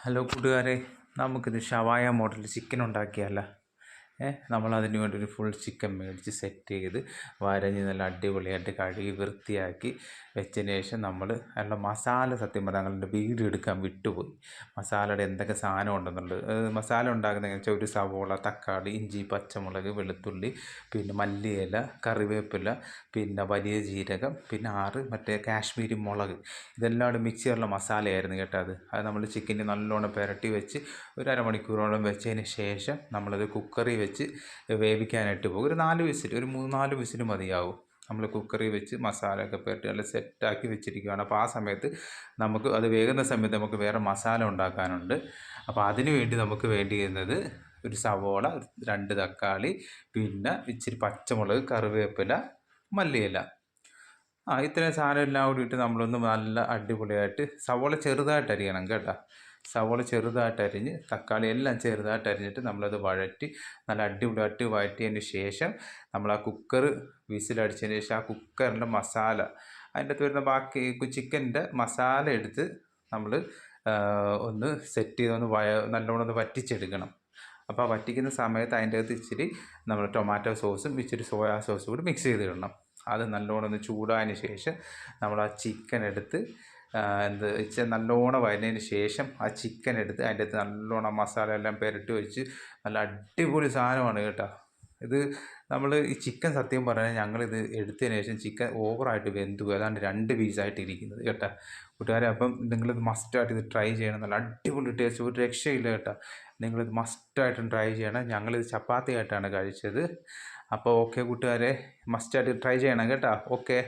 Hello കൂട്ടുകാരെ, നമുക്കിത് ഷവായ model chicken ഉണ്ടാക്കിയാലോ? നമ്മളതിന് വേണ്ടി ഒരു ഫുൾ ചിക്കൻ മേടിച്ച് സെറ്റ് ചെയ്ത് വരഞ്ഞ് നല്ല അടിപൊളിയായിട്ട് കഴുകി വൃത്തിയാക്കി വെച്ചതിന് ശേഷം നമ്മൾ അതിനുള്ള മസാല സത്യം പറഞ്ഞാൽ ഞങ്ങളുടെ വീഡിയോ എടുക്കാൻ വിട്ടുപോയി. മസാലയുടെ എന്തൊക്കെ സാധനം ഉണ്ടെന്നുള്ളത് മസാല ഉണ്ടാക്കുന്നതെന്ന് വെച്ചാൽ ഒരു സവോള, തക്കാളി, ഇഞ്ചി, പച്ചമുളക്, വെളുത്തുള്ളി, പിന്നെ മല്ലിയില, കറിവേപ്പില, പിന്നെ വലിയ ജീരകം, പിന്നെ 6 മറ്റേ കാശ്മീരി മുളക്, ഇതെല്ലാം കൂടെ മിക്സ് ചെയ്യാനുള്ള മസാലയായിരുന്നു കേട്ടോ. അത് നമ്മൾ ചിക്കന് നല്ലോണം പുരട്ടി വെച്ച് ഒരു അരമണിക്കൂറോളം വെച്ചതിന് ശേഷം നമ്മളത് കുക്കറിൽ വെച്ച് വേവിക്കാനായിട്ട് പോകും. ഒരു 4 വിസിൽ, ഒരു 3-4 വിസിൽ മതിയാവും. നമ്മൾ കുക്കറിൽ വെച്ച് മസാലയൊക്കെ പുരട്ടി നല്ല സെറ്റാക്കി വെച്ചിരിക്കുകയാണ്. അപ്പോൾ ആ സമയത്ത് നമുക്ക് അത് വേകുന്ന സമയത്ത് നമുക്ക് വേറെ മസാല ഉണ്ടാക്കാനുണ്ട്. അപ്പോൾ അതിന് വേണ്ടി നമുക്ക് വേണ്ടിയിരുന്നത് ഒരു സവോള, 2 തക്കാളി, പിന്നെ ഇച്ചിരി പച്ചമുളക്, കറിവേപ്പില, മല്ലിയില, ഇത്രയും സാധനം എല്ലാം കൂടി ഇട്ട് നമ്മളൊന്ന് നല്ല അടിപൊളിയായിട്ട് സവോള ചെറുതായിട്ട് അരിയണം കേട്ടോ. സവോള ചെറുതായിട്ട് അരിഞ്ഞ് തക്കാളി എല്ലാം ചെറുതായിട്ട് അരിഞ്ഞിട്ട് നമ്മളത് വഴറ്റി നല്ല അടിപൊളിയായിട്ട് വഴറ്റിയതിന് ശേഷം നമ്മൾ ആ കുക്കർ വിസിലടിച്ചതിന് ശേഷം ആ കുക്കറിൻ്റെ മസാല അതിൻ്റെ അകത്ത് വരുന്ന ബാക്കി ചിക്കൻ്റെ മസാല എടുത്ത് നമ്മൾ ഒന്ന് സെറ്റ് ചെയ്തൊന്ന് നല്ലോണം ഒന്ന് വറ്റിച്ചെടുക്കണം. അപ്പോൾ ആ വറ്റിക്കുന്ന സമയത്ത് അതിൻ്റെ അകത്ത് ഇച്ചിരി നമ്മൾ ടൊമാറ്റോ സോസും ഇച്ചിരി സോയാ സോസും കൂടി മിക്സ് ചെയ്തിടണം. അത് നല്ലോണം ഒന്ന് ചൂടായതിന് ശേഷം നമ്മൾ ആ ചിക്കൻ എടുത്ത് നല്ലോണം വഴന്നതിന് ശേഷം ആ ചിക്കൻ എടുത്ത് അതിൻ്റെ അകത്ത് നല്ലോണം മസാല എല്ലാം പുരട്ടി വെച്ച് നല്ല അടിപൊളി സാധനമാണ് കേട്ടോ. ഇത് നമ്മൾ ഈ ചിക്കൻ സത്യം പറഞ്ഞാൽ ഞങ്ങളിത് എടുത്തതിന് ശേഷം ചിക്കൻ ഓവറായിട്ട് വെന്തു, ഏതാണ്ട് 2 പീസായിട്ട് ഇരിക്കുന്നത് കേട്ടോ കൂട്ടുകാരെ. അപ്പം നിങ്ങളിത് മസ്റ്റായിട്ട് ഇത് ട്രൈ ചെയ്യണം. നല്ല അടിപൊളി ടേസ്റ്റ്, ഒരു രക്ഷയില്ല കേട്ടോ. നിങ്ങളിത് മസ്റ്റായിട്ടും ട്രൈ ചെയ്യണം. ഞങ്ങളിത് ചപ്പാത്തി ആയിട്ടാണ് കഴിച്ചത്. അപ്പോൾ ഓക്കെ കൂട്ടുകാരെ, മസ്റ്റായിട്ട് ട്രൈ ചെയ്യണം കേട്ടോ. ഓക്കെ.